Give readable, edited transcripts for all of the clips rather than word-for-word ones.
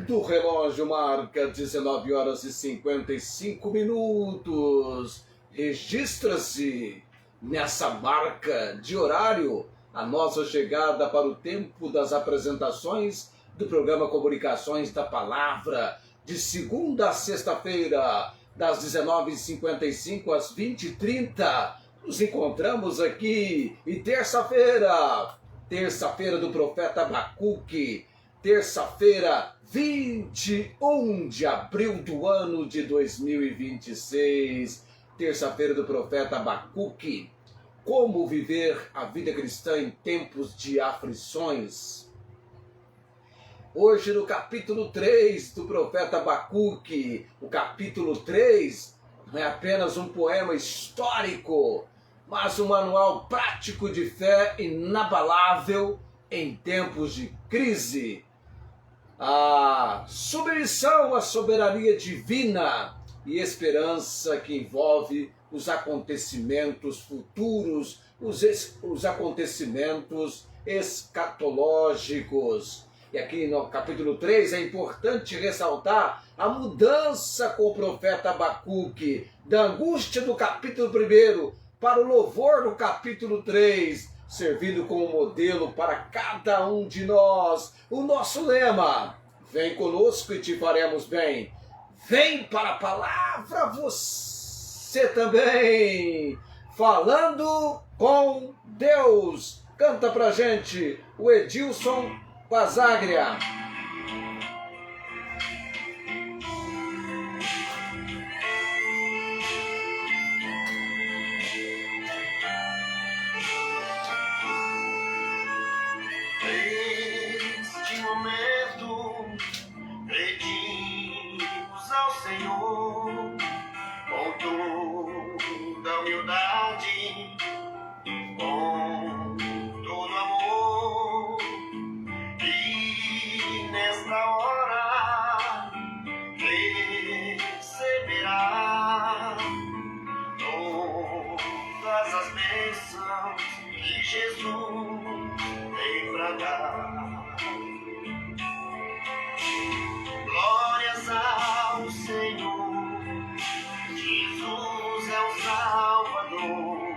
Do relógio marca 19 horas e 55 minutos. Registra-se nessa marca de horário a nossa chegada para o tempo das apresentações do programa Comunicações da Palavra, de segunda a sexta-feira, das 19h55 às 20h30. Nos encontramos aqui. E terça-feira do profeta Abacuque, terça-feira, 21 de abril do ano de 2026, terça-feira do profeta Abacuque. Como viver a vida cristã em tempos de aflições? Hoje no capítulo 3 do profeta Abacuque, o capítulo 3 não é apenas um poema histórico, mas um manual prático de fé inabalável em tempos de crise. A submissão à soberania divina e esperança que envolve os acontecimentos futuros, os acontecimentos escatológicos. E aqui no capítulo 3 é importante ressaltar a mudança com o profeta Abacuque, da angústia do capítulo 1 para o louvor do capítulo 3, servindo como modelo para cada um de nós. O nosso lema: vem conosco e te faremos bem. Vem para a palavra você também. Falando com Deus. Canta pra gente o Edilson Bazaglia. Neste momento, pedimos ao Senhor, com toda a humildade, com todo amor, e nesta hora receberá todas as bênçãos que Jesus tem pra dar. Glórias ao Senhor, Jesus é o Salvador,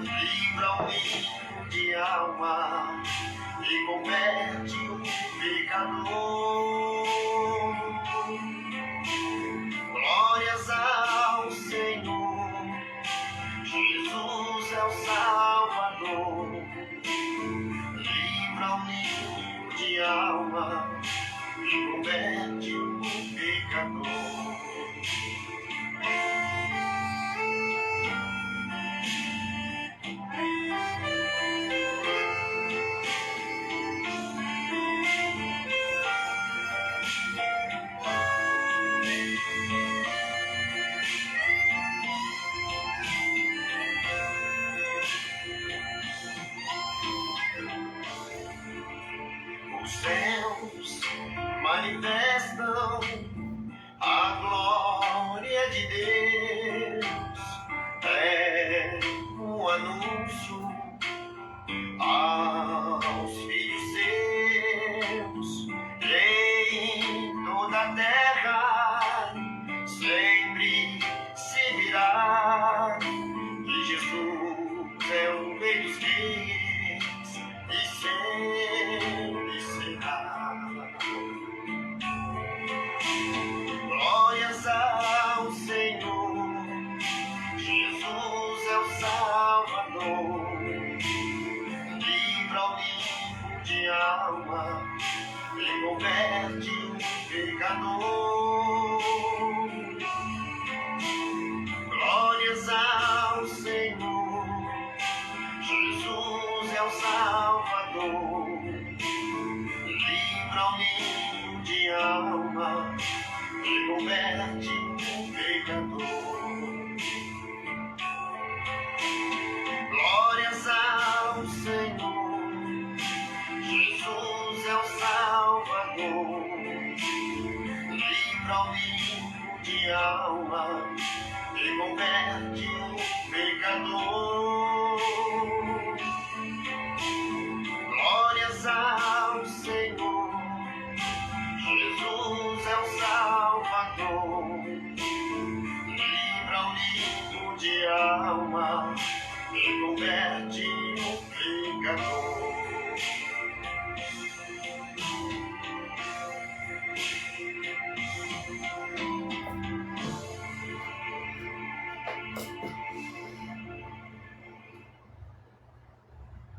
livra o livro de alma e converte o pecador. Glórias ao Senhor, Jesus é o Salvador, livra o livro de alma e converte o pecador. Os céus manifestam a glória de Deus, é um anúncio aos filhos seus, em toda a terra sempre se dirá que Jesus é o Rei dos Reis e sempre será. Glórias ao Senhor, Jesus é o Salvador, livra o livro de alma e converte o pecador. Glórias ao Senhor, Jesus é o Salvador, livra o livro de alma e converte o pecador. Glórias ao Senhor, Jesus é o Salvador, livra o livro de alma e converte o pecador. Glórias ao Senhor,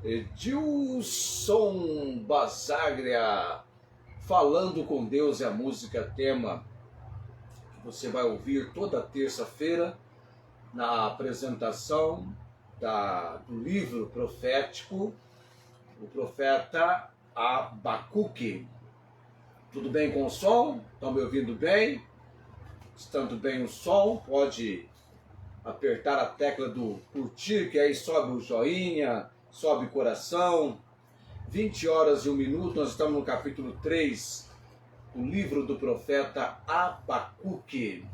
Edilson Basaglia, Falando com Deus, é a música tema que você vai ouvir toda terça-feira na apresentação do livro profético, o profeta Abacuque. Tudo bem com o som? Estão me ouvindo bem? Estando bem o som, pode apertar a tecla do curtir, que aí sobe o joinha, sobe o coração. 20 horas e 1 minuto, nós estamos no capítulo 3 do livro do profeta Abacuque.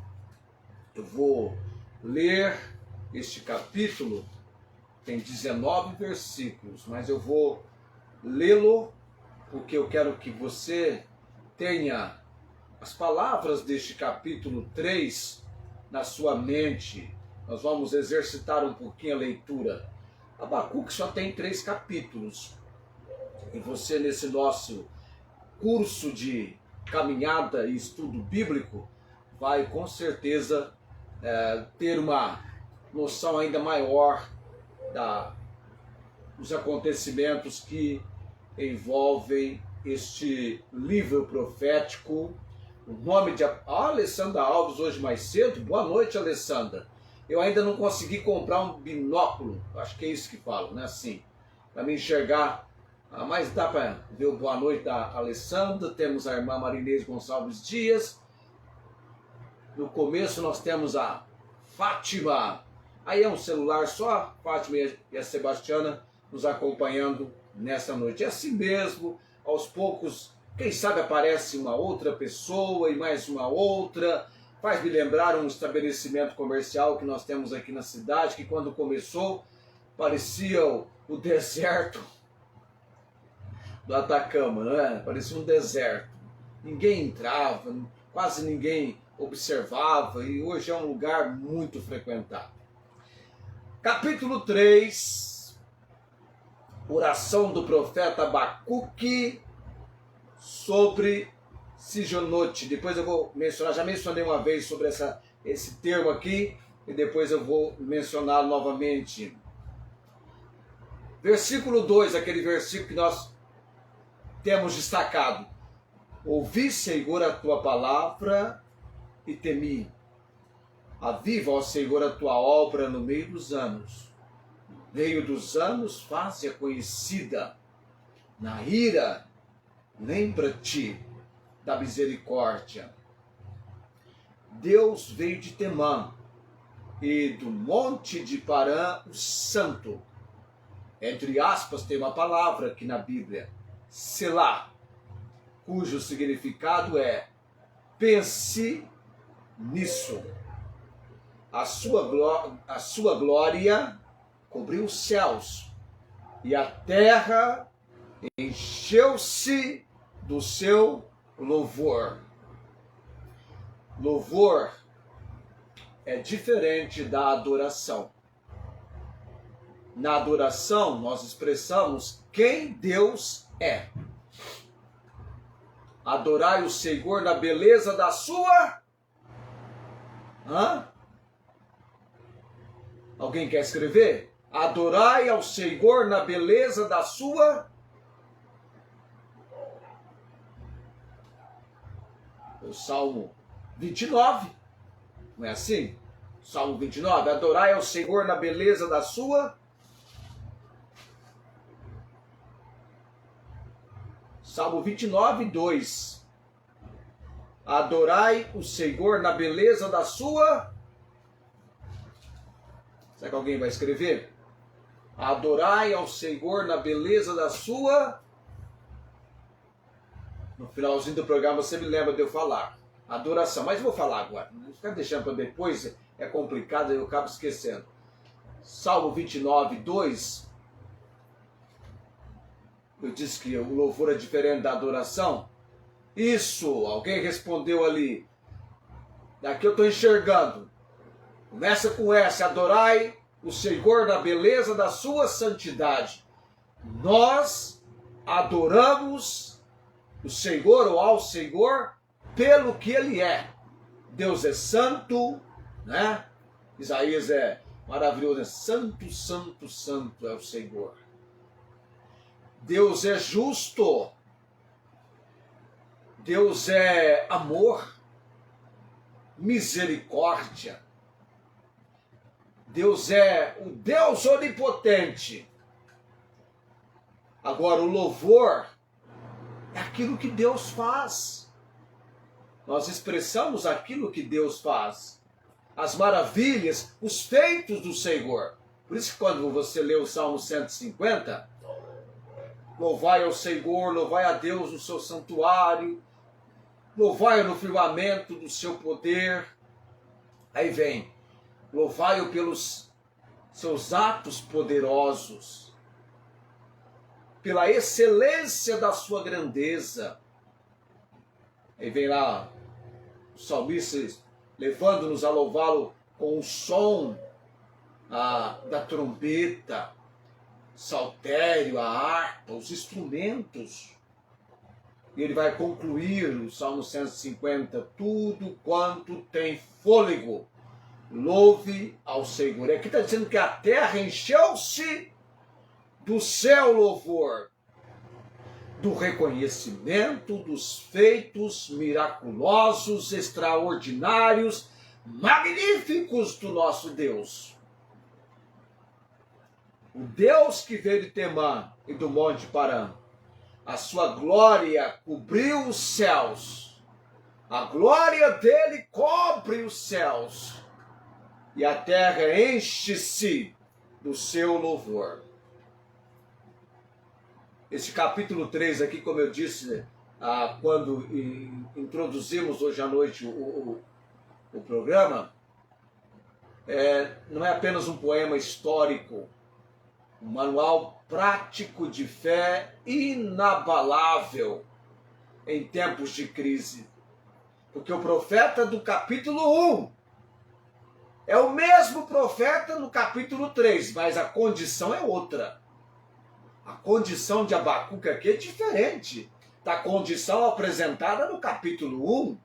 Eu vou ler este capítulo, tem 19 versículos, mas eu vou lê-lo porque eu quero que você tenha as palavras deste capítulo 3 na sua mente. Nós vamos exercitar um pouquinho a leitura. Abacuque só tem 3 capítulos. E você, nesse nosso curso de caminhada e estudo bíblico, vai com certeza ter uma noção ainda maior dos acontecimentos que envolvem este livro profético. O nome de Alessandra Alves hoje mais cedo. Boa noite, Alessandra. Eu ainda não consegui comprar um binóculo, acho que é isso que falam, né? Assim, para me enxergar. Mas dá para ver o boa noite da Alessandra. Temos a irmã Marinês Gonçalves Dias. No começo nós temos a Fátima. Aí é um celular só, Fátima e a Sebastiana nos acompanhando nessa noite. É assim mesmo, aos poucos, quem sabe aparece uma outra pessoa e mais uma outra. Faz me lembrar um estabelecimento comercial que nós temos aqui na cidade, que quando começou parecia o deserto do Atacama, não é? Parecia um deserto. Ninguém entrava, quase ninguém observava, e hoje é um lugar muito frequentado. Capítulo 3, oração do profeta Abacuque sobre Sigionote. Depois eu vou mencionar, já mencionei uma vez sobre esse termo aqui, e depois eu vou mencionar novamente. Versículo 2, aquele versículo que nós temos destacado. Ouvi, Senhor, a tua palavra e temi. Aviva, ó Senhor, a tua obra no meio dos anos. No meio dos anos, faze-a conhecida. Na ira, lembra-te da misericórdia. Deus veio de Temã e do monte de Parã, o santo. Entre aspas, tem uma palavra aqui na Bíblia, Selá, cujo significado é pense nisso. A sua glória cobriu os céus e a terra encheu-se do seu louvor. Louvor é diferente da adoração. Na adoração, nós expressamos quem Deus é. Adorai o Senhor na beleza da sua... Alguém quer escrever? Adorai ao Senhor na beleza da sua... O Salmo 29, não é assim? Salmo 29, adorai ao Senhor na beleza da sua... Salmo 29, 2. Adorai o Senhor na beleza da sua... Será que alguém vai escrever? Adorai ao Senhor na beleza da sua... No finalzinho do programa você me lembra de eu falar. Adoração, mas eu vou falar agora. Não ficar deixando para depois, é complicado, eu acabo esquecendo. Salmo 29, 2. Eu disse que o louvor é diferente da adoração. Isso, alguém respondeu ali. Daqui eu estou enxergando. Começa com essa, adorai o Senhor na beleza da sua santidade. Nós adoramos o Senhor ou ao Senhor pelo que Ele é. Deus é santo, né? Isaías é maravilhoso, é santo, santo, santo é o Senhor. Deus é justo. Deus é amor, misericórdia. Deus é o Deus onipotente. Agora, o louvor é aquilo que Deus faz. Nós expressamos aquilo que Deus faz. As maravilhas, os feitos do Senhor. Por isso que quando você lê o Salmo 150, louvai ao Senhor, louvai a Deus no seu santuário, louvai-o no firmamento do seu poder. Aí vem, louvai-o pelos seus atos poderosos, pela excelência da sua grandeza. Aí vem lá o salmista levando-nos a louvá-lo com o som da trombeta, saltério, a harpa, os instrumentos. E ele vai concluir o Salmo 150, tudo quanto tem fôlego, louve ao Senhor. Aqui está dizendo que a terra encheu-se do seu louvor, do reconhecimento dos feitos miraculosos, extraordinários, magníficos do nosso Deus. O Deus que veio de Temã e do Monte Parã. A sua glória cobriu os céus. A glória dele cobre os céus. E a terra enche-se do seu louvor. Esse capítulo 3 aqui, como eu disse, quando introduzimos hoje à noite o programa, não é apenas um poema histórico, um manual prático de fé inabalável em tempos de crise. Porque o profeta do capítulo 1 é o mesmo profeta no capítulo 3, mas a condição é outra. A condição de Abacuque aqui é diferente da condição apresentada no capítulo 1.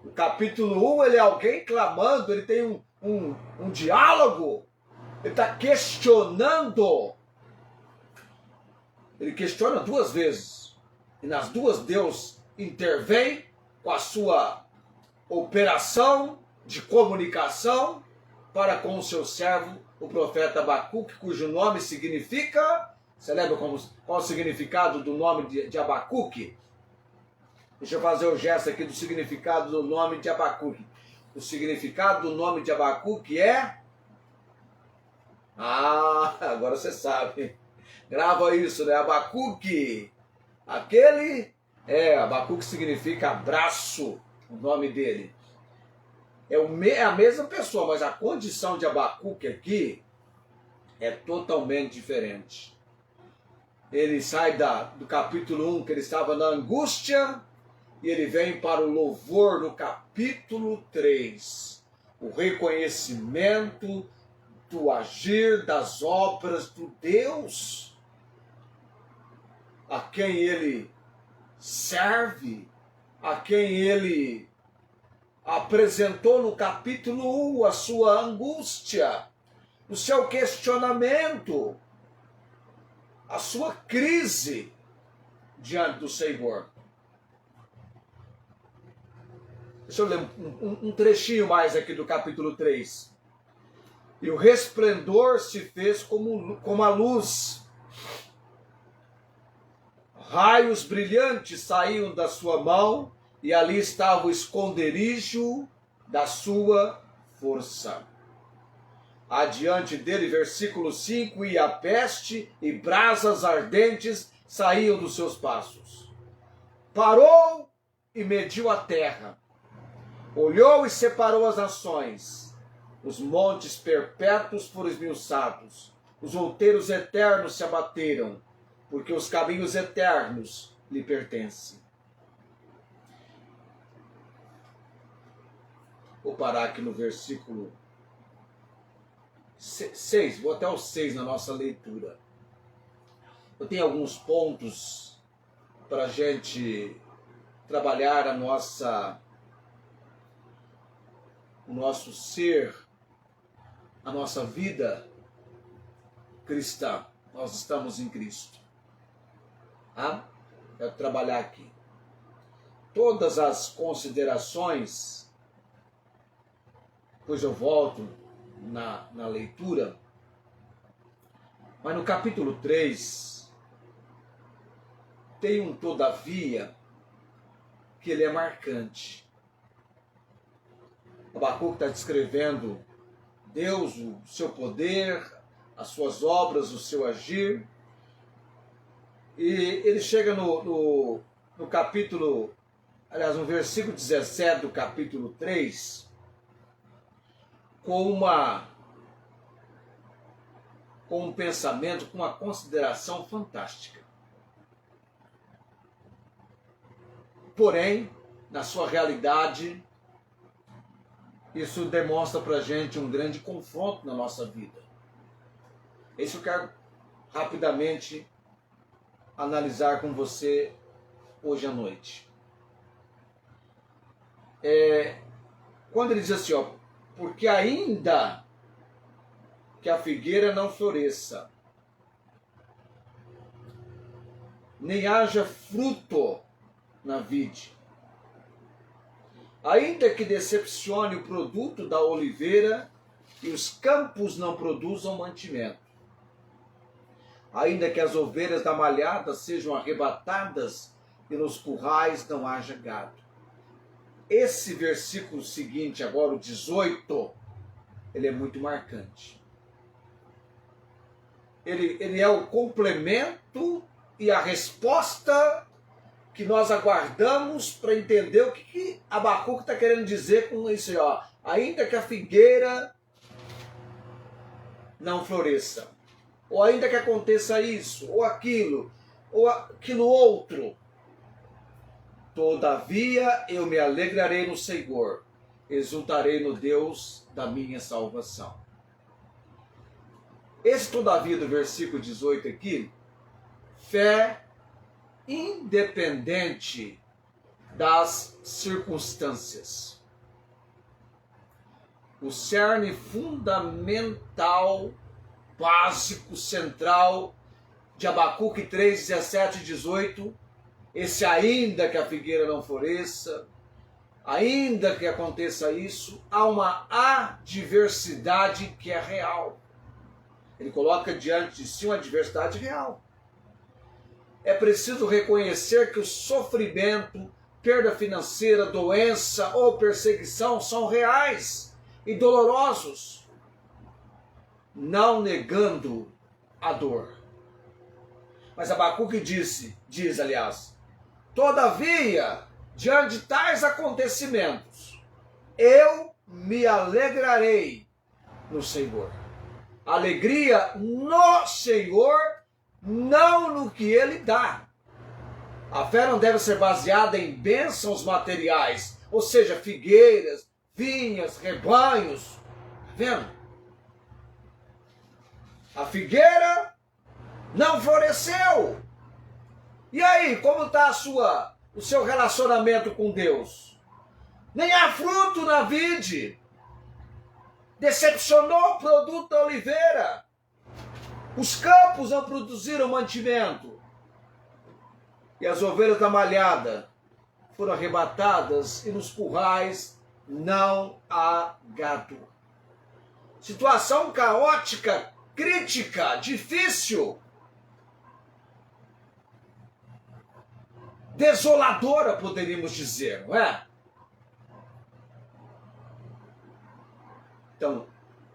O capítulo 1 ele é alguém clamando, ele tem um diálogo. Ele está questionando. Ele questiona duas vezes. E nas duas Deus intervém com a sua operação de comunicação para com o seu servo, o profeta Abacuque, cujo nome significa... Você lembra qual o significado do nome de Abacuque? Deixa eu fazer o gesto aqui do significado do nome de Abacuque. O significado do nome de Abacuque é... agora você sabe. Grava isso, né? Abacuque. Abacuque significa abraço, o nome dele. É a mesma pessoa, mas a condição de Abacuque aqui é totalmente diferente. Ele sai do capítulo 1, que ele estava na angústia, e ele vem para o louvor no capítulo 3. O reconhecimento do agir das obras do Deus a quem ele serve, a quem ele apresentou no capítulo 1 a sua angústia, o seu questionamento, a sua crise diante do Senhor. Deixa eu ler um trechinho mais aqui do capítulo 3. E o resplendor se fez como a luz. Raios brilhantes saíam da sua mão, e ali estava o esconderijo da sua força. Adiante dele, versículo 5, e a peste e brasas ardentes saíam dos seus passos. Parou e mediu a terra. Olhou e separou as nações. Os montes perpétuos foram esmiuçados. Os outeiros eternos se abateram, porque os caminhos eternos lhe pertencem. Vou parar aqui no versículo 6, vou até o 6 na nossa leitura. Eu tenho alguns pontos para a gente trabalhar o nosso ser, a nossa vida cristã. nós estamos em Cristo. Ah? Quero trabalhar aqui. Todas as considerações, depois eu volto na leitura, mas no capítulo 3, tem um todavia que ele é marcante. Abacuque está descrevendo Deus, o seu poder, as suas obras, o seu agir. E ele chega no capítulo, aliás, no versículo 17 do capítulo 3, com um pensamento, com uma consideração fantástica. Porém, na sua realidade, isso demonstra para a gente um grande confronto na nossa vida. Isso eu quero rapidamente analisar com você hoje à noite. Quando ele diz assim, ó, porque ainda que a figueira não floresça, nem haja fruto na vide, ainda que decepcione o produto da oliveira e os campos não produzam mantimento, ainda que as ovelhas da malhada sejam arrebatadas e nos currais não haja gado. Esse versículo seguinte, agora o 18, ele é muito marcante. Ele é o complemento e a resposta que nós aguardamos para entender o que Abacuque está querendo dizer com isso aí, ó. Ainda que a figueira não floresça, ou ainda que aconteça isso, ou aquilo outro, todavia eu me alegrarei no Senhor, exultarei no Deus da minha salvação. Esse todavia do versículo 18 aqui, fé independente das circunstâncias. O cerne fundamental, básico, central de Abacuque 3, 17 e 18, esse ainda que a figueira não floresça, ainda que aconteça isso, há uma adversidade que é real. Ele coloca diante de si uma adversidade real. É preciso reconhecer que o sofrimento, perda financeira, doença ou perseguição são reais e dolorosos, não negando a dor. Mas Abacuque diz, aliás, todavia, diante de tais acontecimentos, eu me alegrarei no Senhor. Alegria no Senhor, não no que Ele dá. A fé não deve ser baseada em bênçãos materiais, ou seja, figueiras, vinhas, rebanhos. Está vendo? A figueira não floresceu. E aí, como está o seu relacionamento com Deus? Nem há fruto na vide. Decepcionou o produto da oliveira. Os campos não produziram mantimento. E as ovelhas da malhada foram arrebatadas e nos currais não há gado. Situação caótica, crítica, difícil, desoladora, poderíamos dizer, não é? Então,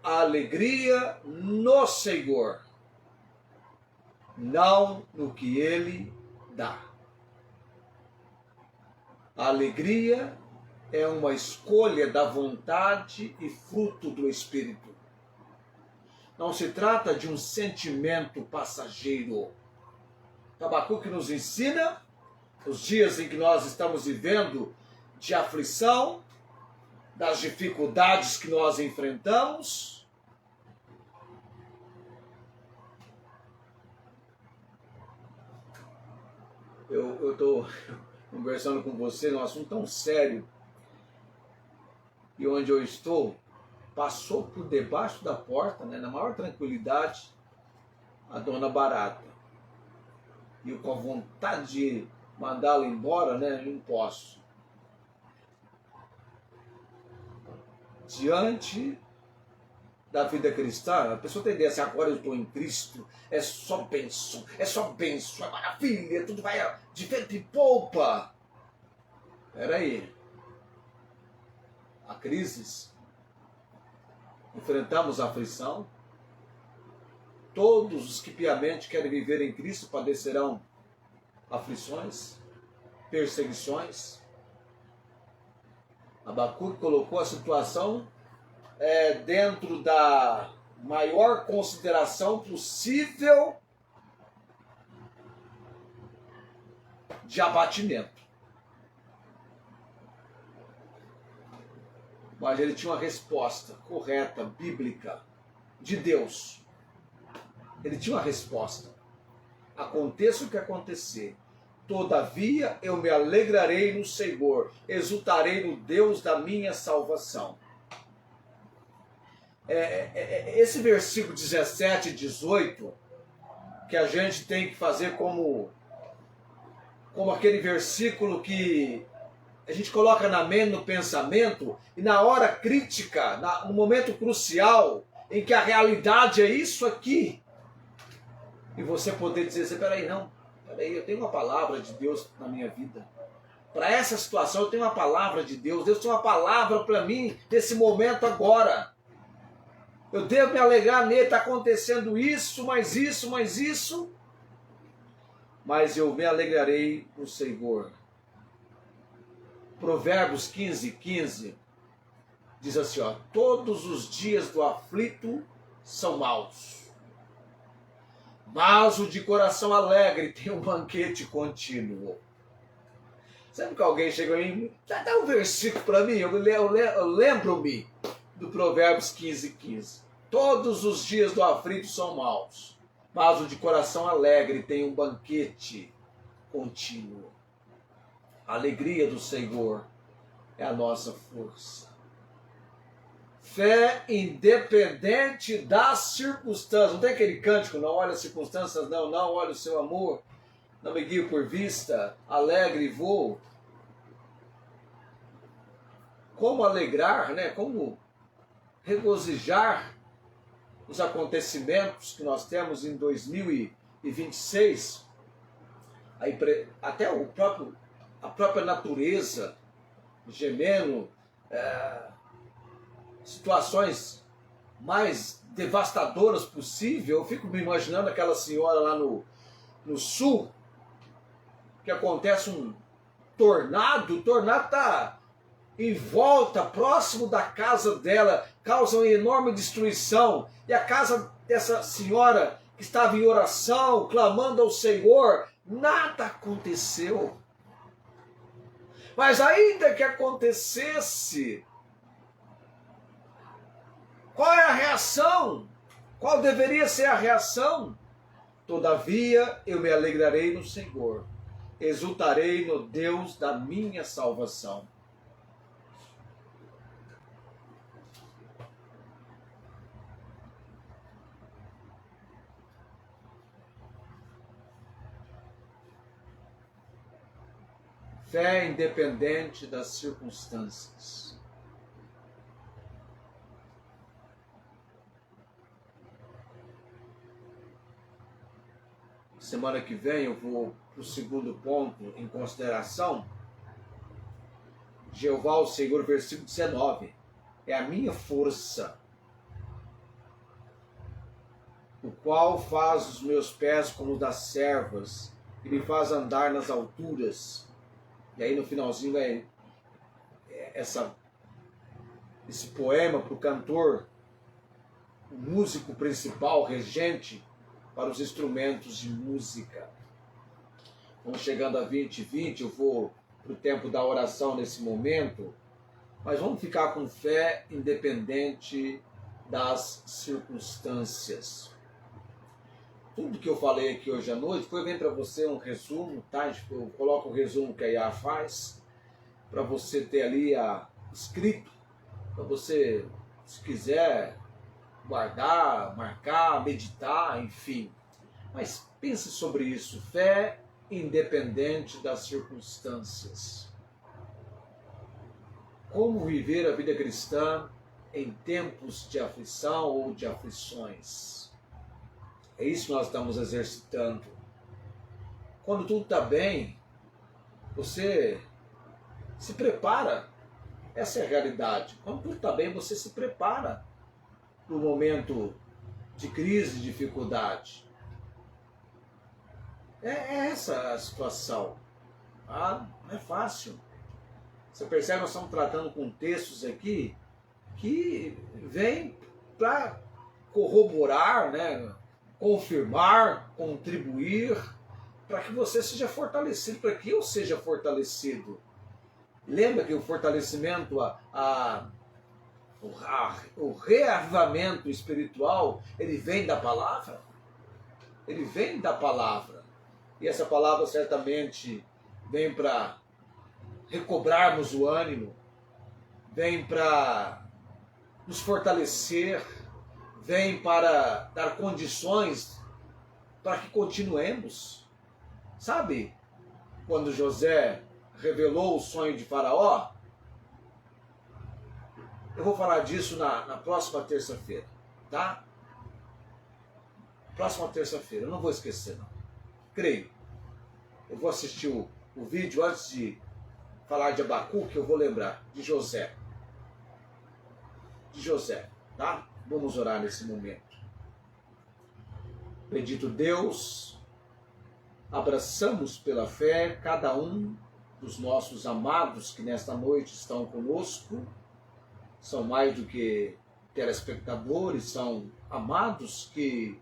a alegria no Senhor, não no que Ele dá. A alegria é uma escolha da vontade e fruto do Espírito. Não se trata de um sentimento passageiro. Abacuque nos ensina, os dias em que nós estamos vivendo de aflição, das dificuldades que nós enfrentamos, eu estou conversando com você num assunto tão sério, e onde eu estou, passou por debaixo da porta, né, na maior tranquilidade, a dona barata. E eu com vontade de mandá-la embora, né? Não posso. Diante da vida cristã, a pessoa tem ideia assim, agora eu estou em Cristo, é só bênção, é maravilha, tudo vai de vento e polpa. Peraí. Há crises, enfrentamos a aflição. Todos os que piamente querem viver em Cristo padecerão aflições, perseguições. Abacuque colocou a situação dentro da maior consideração possível de abatimento. Mas ele tinha uma resposta correta, bíblica, de Deus. Ele tinha uma resposta. Aconteça o que acontecer, todavia eu me alegrarei no Senhor, exultarei no Deus da minha salvação. Esse versículo 17 e 18, que a gente tem que fazer como aquele versículo que a gente coloca na mente, no pensamento, e na hora crítica, no momento crucial, em que a realidade é isso aqui, e você poder dizer assim, peraí, eu tenho uma palavra de Deus na minha vida. Para essa situação eu tenho uma palavra de Deus. Deus tem uma palavra para mim nesse momento agora. Eu devo me alegrar nele, está acontecendo isso, mais isso, mais isso. Mas eu me alegrarei no Senhor. Provérbios 15:15 diz assim, ó, todos os dias do aflito são maus. Mas o de coração alegre tem um banquete contínuo. Sempre que alguém chega a mim, dá um versículo para mim, eu lembro-me do Provérbios 15:15. Todos os dias do aflito são maus, mas o de coração alegre tem um banquete contínuo. A alegria do Senhor é a nossa força. Fé independente das circunstâncias. Não tem aquele cântico, não olha as circunstâncias, não olha o seu amor, não me guio por vista, alegre vou. Como alegrar, né? Como regozijar os acontecimentos que nós temos em 2026. Até a própria natureza gemendo, situações mais devastadoras possível. Eu fico me imaginando aquela senhora lá no sul, que acontece um tornado, o tornado está em volta, próximo da casa dela, causa uma enorme destruição, e a casa dessa senhora que estava em oração, clamando ao Senhor, nada aconteceu. Mas ainda que acontecesse, qual é a reação? Qual deveria ser a reação? Todavia eu me alegrarei no Senhor, exultarei no Deus da minha salvação. Fé independente das circunstâncias. Semana que vem eu vou para o segundo ponto em consideração. Jeová, o Senhor, versículo 19. É a minha força, o qual faz os meus pés como das servas e me faz andar nas alturas. E aí no finalzinho esse poema para o cantor, o músico principal, regente para os instrumentos de música. Vamos chegando a 20:20, eu vou para o tempo da oração nesse momento, mas vamos ficar com fé independente das circunstâncias. Tudo que eu falei aqui hoje à noite foi bem para você um resumo, tá? Eu coloco o resumo que a IA faz, para você ter ali escrito, para você, se quiser, guardar, marcar, meditar, enfim. Mas pense sobre isso, fé independente das circunstâncias. Como viver a vida cristã em tempos de aflição ou de aflições? É isso que nós estamos exercitando. Quando tudo está bem, você se prepara. Essa é a realidade. Quando tudo está bem, você se prepara para o momento de crise, de dificuldade. É essa a situação. Não é fácil. Você percebe, nós estamos tratando com textos aqui que vêm para corroborar, né, confirmar, contribuir, para que você seja fortalecido, para que eu seja fortalecido. Lembra que o fortalecimento, o reavivamento espiritual, ele vem da palavra? Ele vem da palavra. E essa palavra certamente vem para recobrarmos o ânimo, vem para nos fortalecer, vem para dar condições para que continuemos. Sabe, quando José revelou o sonho de Faraó, eu vou falar disso na próxima terça-feira, tá? Próxima terça-feira, eu não vou esquecer não. Creio. Eu vou assistir o vídeo antes de falar de Abacuque, eu vou lembrar de José. De José, tá? Vamos orar nesse momento. Bendito Deus, abraçamos pela fé cada um dos nossos amados que nesta noite estão conosco. São mais do que telespectadores, são amados que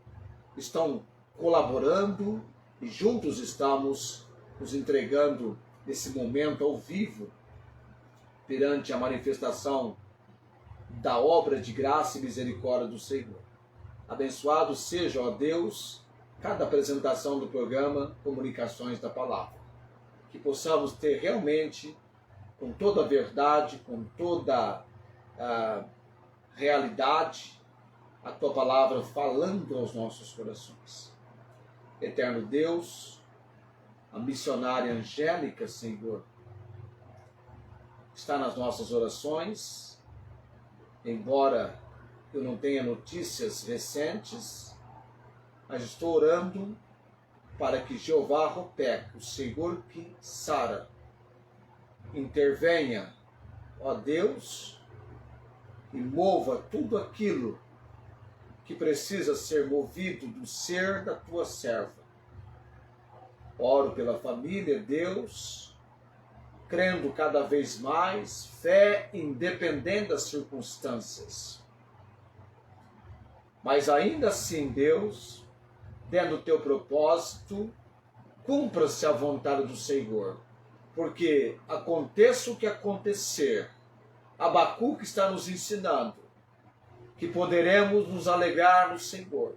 estão colaborando e juntos estamos nos entregando nesse momento ao vivo perante a manifestação da obra de graça e misericórdia do Senhor. Abençoado seja, ó Deus, cada apresentação do programa Comunicações da Palavra. Que possamos ter realmente, com toda a verdade, com toda a realidade, a Tua Palavra falando aos nossos corações. Eterno Deus, a missionária Angélica, Senhor, está nas nossas orações, embora eu não tenha notícias recentes, mas estou orando para que Jeová Ropé, o Senhor que sara, intervenha, ó Deus, e mova tudo aquilo que precisa ser movido do ser da tua serva. Oro pela família, Deus, crendo cada vez mais, fé independente das circunstâncias. Mas ainda assim, Deus, dentro do teu propósito, cumpra-se a vontade do Senhor. Porque aconteça o que acontecer, Abacuque está nos ensinando que poderemos nos alegrar no Senhor,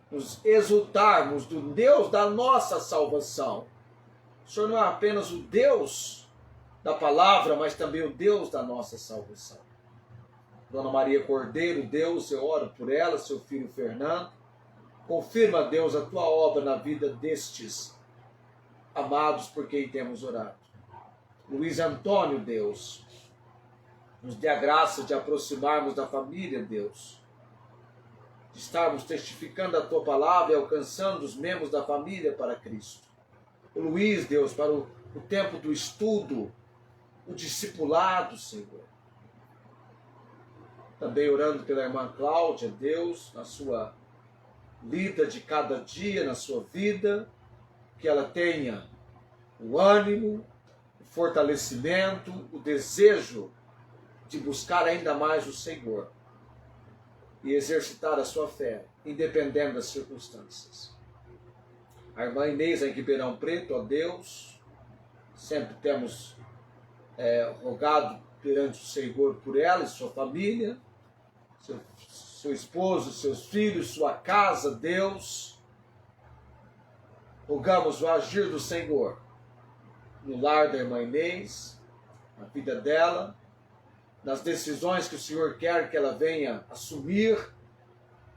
nos exultarmos do Deus da nossa salvação. O Senhor não é apenas o Deus da palavra, mas também o Deus da nossa salvação. Dona Maria Cordeiro, Deus, eu oro por ela, seu filho Fernando. Confirma, Deus, a tua obra na vida destes amados por quem temos orado. Luiz Antônio, Deus, nos dê a graça de aproximarmos da família, Deus, de estarmos testificando a tua palavra e alcançando os membros da família para Cristo. O Luiz, Deus, para o tempo do estudo, o discipulado, Senhor. Também orando pela irmã Cláudia, Deus, na sua lida de cada dia, na sua vida, que ela tenha o ânimo, o fortalecimento, o desejo de buscar ainda mais o Senhor e exercitar a sua fé, independente das circunstâncias. A irmã Inês em Ribeirão Preto, ó Deus, sempre temos rogado perante o Senhor por ela e sua família, seu esposo, seus filhos, sua casa, Deus. Rogamos o agir do Senhor no lar da irmã Inês, na vida dela, nas decisões que o Senhor quer que ela venha assumir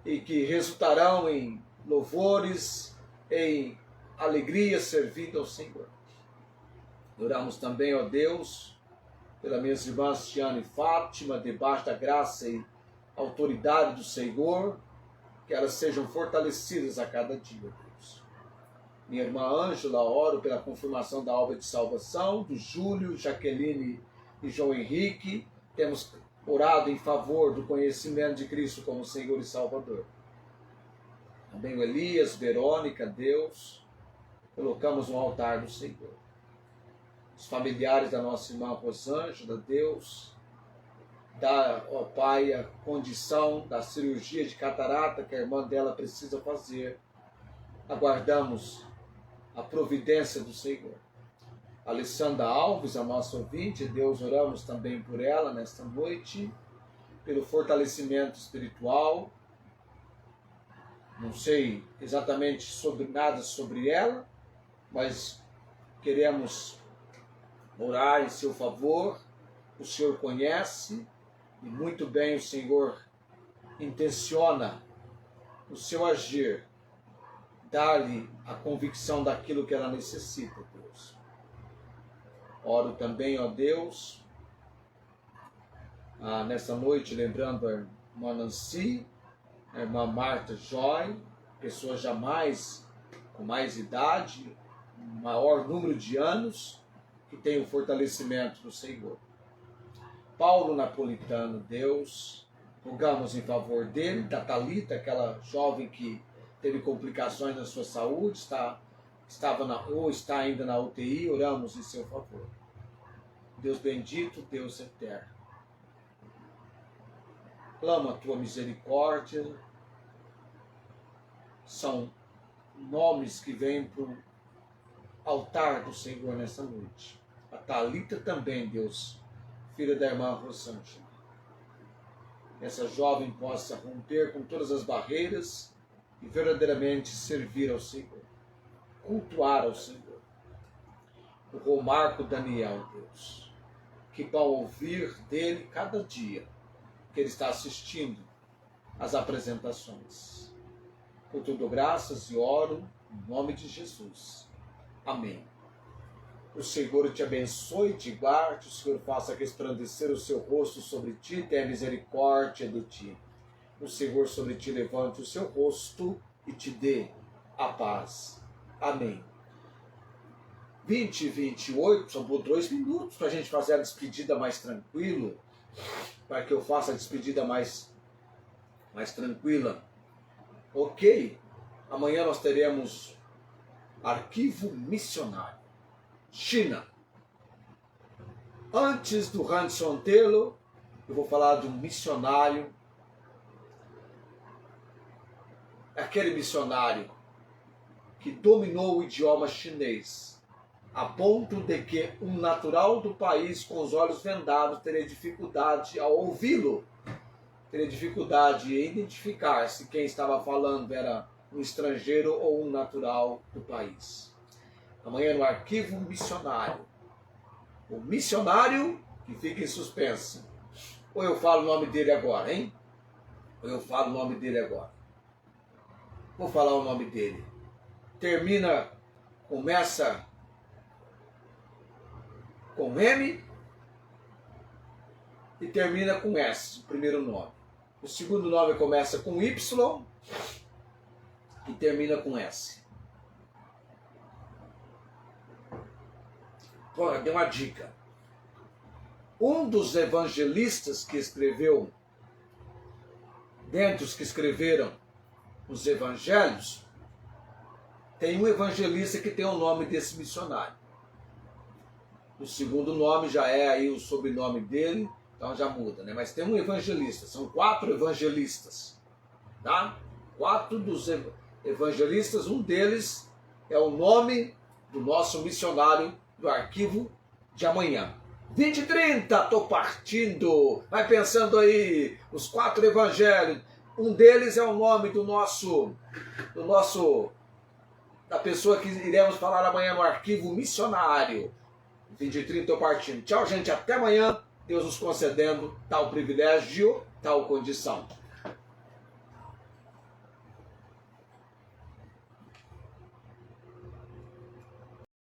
e que resultarão em louvores, em alegria, servindo ao Senhor. Oramos também, ó Deus, pelas minhas irmãs Tiana e Fátima, debaixo da graça e autoridade do Senhor, que elas sejam fortalecidas a cada dia, Deus. Minha irmã Ângela, oro pela confirmação da obra de salvação, do Júlio, Jaqueline e João Henrique. Temos orado em favor do conhecimento de Cristo como Senhor e Salvador. Também o Elias, Verônica, Deus, colocamos no altar do Senhor. Os familiares da nossa irmã Rosângela, Deus, dá, ó Pai, a condição da cirurgia de catarata que a irmã dela precisa fazer. Aguardamos a providência do Senhor. Alessandra Alves, a nossa ouvinte, Deus, oramos também por ela nesta noite, pelo fortalecimento espiritual. Não sei exatamente nada sobre ela, mas queremos orar em seu favor. O Senhor conhece e muito bem o Senhor intenciona o seu agir, dar-lhe a convicção daquilo que ela necessita, Deus. Oro também, ó Deus, nesta noite, lembrando a irmã Nancy, a irmã Marta Joy, pessoas com mais idade, maior número de anos, que tem o fortalecimento do Senhor. Paulo Napolitano, Deus, rogamos em favor dele, da Thalita, aquela jovem que teve complicações na sua saúde, está ainda na UTI, oramos em seu favor. Deus bendito, Deus eterno, clama a tua misericórdia. São nomes que vêm para o altar do Senhor nessa noite. A Thalita também, Deus, filha da irmã Rosângela. Essa jovem possa romper com todas as barreiras e verdadeiramente servir ao Senhor, cultuar ao Senhor. O Romarco Daniel, Deus, que vão ouvir dele cada dia que ele está assistindo às apresentações. Por tudo graças e oro em nome de Jesus. Amém. O Senhor te abençoe e te guarde, o Senhor faça resplandecer o seu rosto sobre ti, tenha misericórdia de ti. O Senhor sobre ti levante o seu rosto e te dê a paz. Amém. 20 e 28, são por 2 minutos para a gente fazer a despedida mais tranquilo, para que eu faça a despedida mais tranquila. Ok, amanhã nós teremos Arquivo Missionário, China. Antes do Hanson Taylor, eu vou falar de um missionário, aquele missionário que dominou o idioma chinês, a ponto de que um natural do país com os olhos vendados teria dificuldade ao ouvi-lo, teria dificuldade em identificar se quem estava falando era um estrangeiro ou um natural do país. Amanhã no Arquivo Missionário. O missionário que fica em suspense. Ou eu falo o nome dele agora, hein? Ou eu falo o nome dele agora. Vou falar o nome dele. Começa com M e termina com S, o primeiro nome. O segundo nome começa com Y e termina com S. Agora, dei uma dica. Um dos evangelistas que escreveu, dentre os que escreveram os evangelhos, tem um evangelista que tem o nome desse missionário. O segundo nome já é aí o sobrenome dele, então já muda, né? Mas tem um evangelista, são 4 evangelistas, tá? 4 dos evangelistas, um deles é o nome do nosso missionário do arquivo de amanhã. 20h30, tô partindo. Vai pensando aí, os 4 evangelhos. Um deles é o nome da pessoa que iremos falar amanhã no arquivo missionário. 20h30, tô partindo. Tchau, gente, até amanhã. Deus nos concedendo tal privilégio, tal condição.